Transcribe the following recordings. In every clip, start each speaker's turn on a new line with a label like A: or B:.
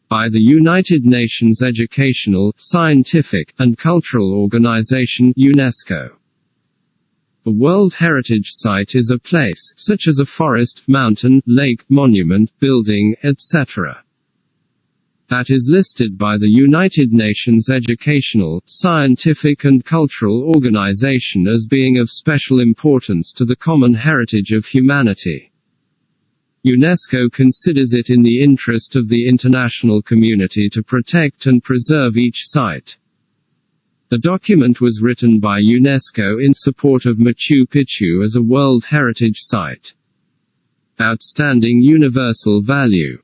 A: by the United Nations Educational, Scientific, and Cultural Organization (UNESCO). A World Heritage Site is a place, such as a forest, mountain, lake, monument, building, etc., that is listed by the United Nations Educational, Scientific and Cultural Organization as being of special importance to the common heritage of humanity. UNESCO considers it in the interest of the international community to protect and preserve each site. The document was written by UNESCO in support of Machu Picchu as a World Heritage Site. Outstanding universal value.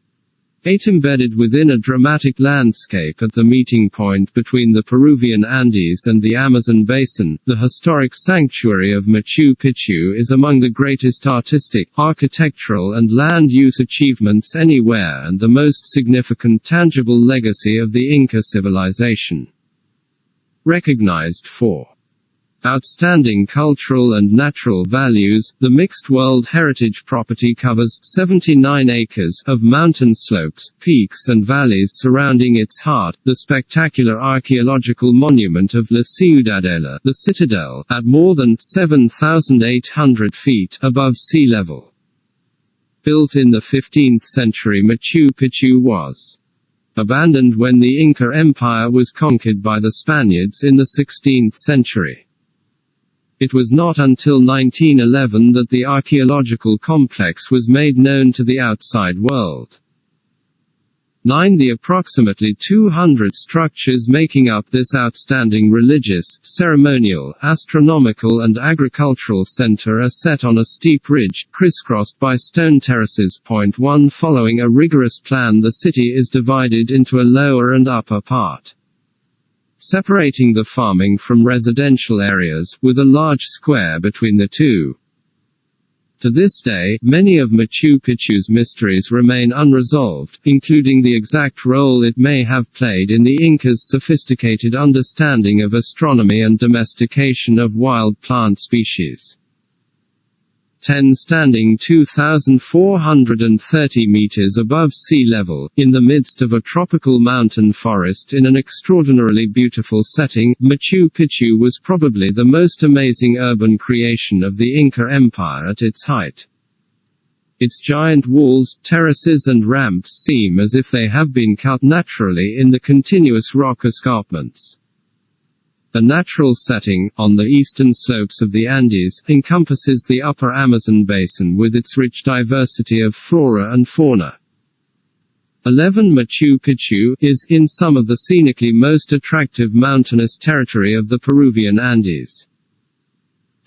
A: 8. Embedded within a dramatic landscape at the meeting point between the Peruvian Andes and the Amazon basin, the historic sanctuary of Machu Picchu is among the greatest artistic, architectural and land use achievements anywhere and the most significant tangible legacy of the Inca civilization. Recognized for outstanding cultural and natural values, the mixed World Heritage Property covers 79 acres of mountain slopes, peaks and valleys surrounding its heart, the spectacular archaeological monument of La Ciudadela, the citadel, at more than 7,800 feet above sea level. Built in the 15th century, Machu Picchu was abandoned when the Inca Empire was conquered by the Spaniards in the 16th century. It was not until 1911 that the archaeological complex was made known to the outside world. 9. The approximately 200 structures making up this outstanding religious, ceremonial, astronomical and agricultural center are set on a steep ridge, crisscrossed by stone terraces. 1. Following a rigorous plan, the city is divided into a lower and upper part, separating the farming from residential areas, with a large square between the two. To this day, many of Machu Picchu's mysteries remain unresolved, including the exact role it may have played in the Incas' sophisticated understanding of astronomy and domestication of wild plant species. 10. Standing 2,430 meters above sea level, in the midst of a tropical mountain forest in an extraordinarily beautiful setting, Machu Picchu was probably the most amazing urban creation of the Inca Empire at its height. Its giant walls, terraces and ramps seem as if they have been cut naturally in the continuous rock escarpments. The natural setting, on the eastern slopes of the Andes, encompasses the upper Amazon basin with its rich diversity of flora and fauna. 11. Machu Picchu is, in some of the scenically most attractive mountainous territory of the Peruvian Andes.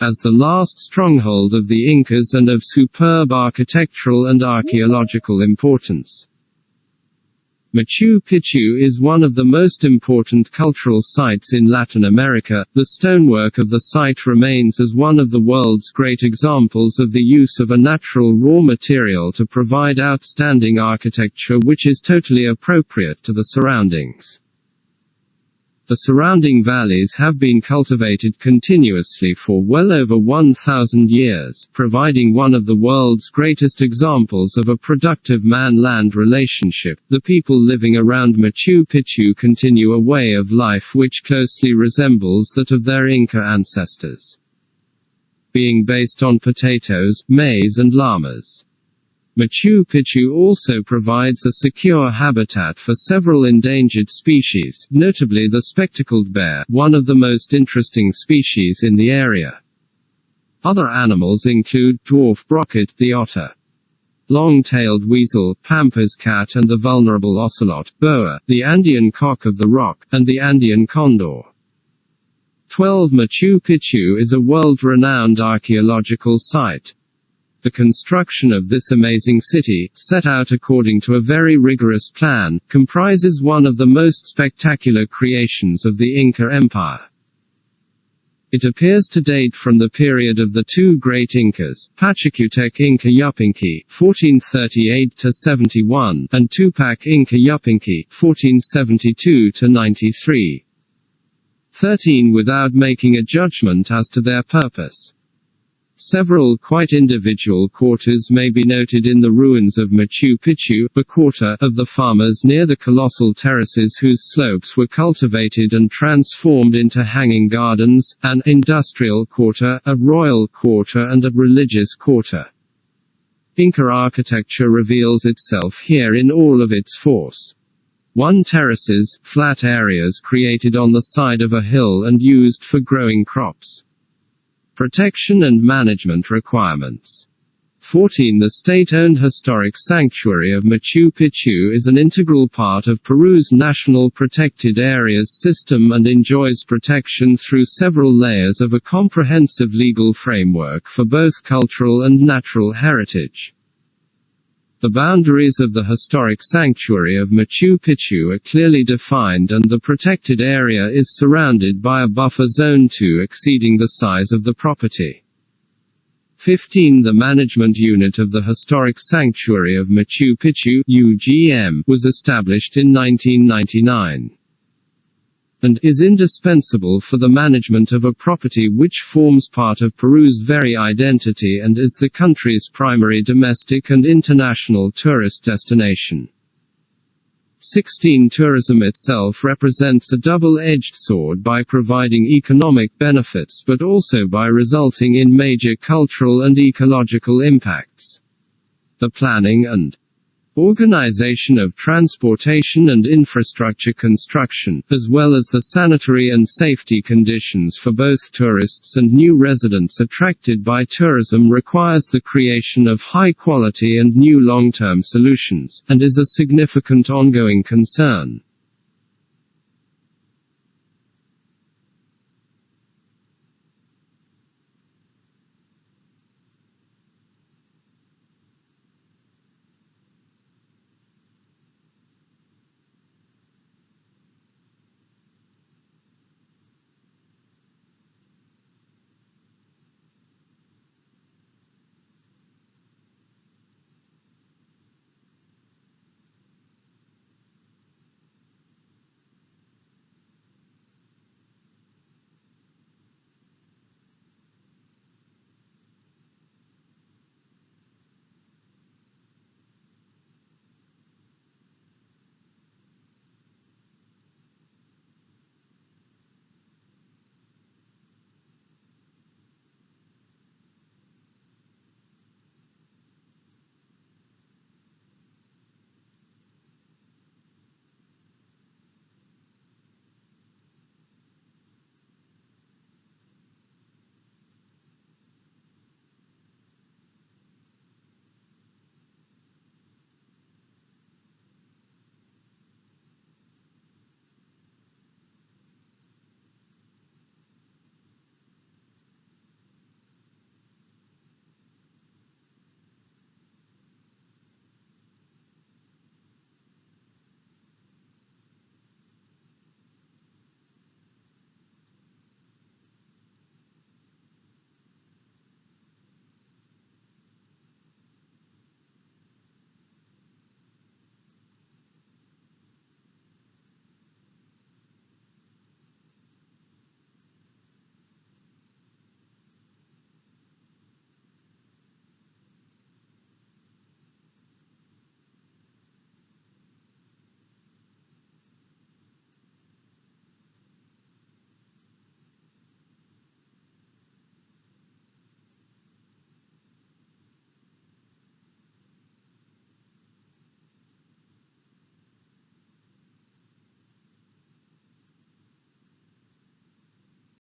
A: As the last stronghold of the Incas and of superb architectural and archaeological importance. Machu Picchu is one of the most important cultural sites in Latin America. The stonework of the site remains as one of the world's great examples of the use of a natural raw material to provide outstanding architecture which is totally appropriate to the surroundings. The surrounding valleys have been cultivated continuously for well over 1,000 years, providing one of the world's greatest examples of a productive man-land relationship. The people living around Machu Picchu continue a way of life which closely resembles that of their Inca ancestors, being based on potatoes, maize and llamas. Machu Picchu also provides a secure habitat for several endangered species, notably the spectacled bear, one of the most interesting species in the area. Other animals include dwarf brocket the otter, long-tailed weasel, pampas cat and the vulnerable ocelot, boa, the Andean cock of the rock, and the Andean condor. 12. Machu Picchu is a world-renowned archaeological site. The construction of this amazing city, set out according to a very rigorous plan, comprises one of the most spectacular creations of the Inca Empire. It appears to date from the period of the two great Incas, Pachacutec Inca Yupanqui (1438–71) and Tupac Inca Yupanqui (1472–93). 13. Without making a judgment as to their purpose. Several quite individual quarters may be noted in the ruins of Machu Picchu, a quarter of the farmers near the colossal terraces whose slopes were cultivated and transformed into hanging gardens, an industrial quarter, a royal quarter and a religious quarter. Inca architecture reveals itself here in all of its force. 1. Terraces, flat areas created on the side of a hill and used for growing crops. Protection and management requirements. 14. The state-owned historic sanctuary of Machu Picchu is an integral part of Peru's National Protected Areas system and enjoys protection through several layers of a comprehensive legal framework for both cultural and natural heritage. The boundaries of the historic sanctuary of Machu Picchu are clearly defined and the protected area is surrounded by a buffer zone 2 exceeding the size of the property. 15. The management unit of the historic sanctuary of Machu Picchu (UGM) was established in 1999 and is indispensable for the management of a property which forms part of Peru's very identity and is the country's primary domestic and international tourist destination. 16. Tourism itself represents a double-edged sword by providing economic benefits but also by resulting in major cultural and ecological impacts. The planning and organization of transportation and infrastructure construction, as well as the sanitary and safety conditions for both tourists and new residents attracted by tourism requires the creation of high-quality and new long-term solutions, and is a significant ongoing concern.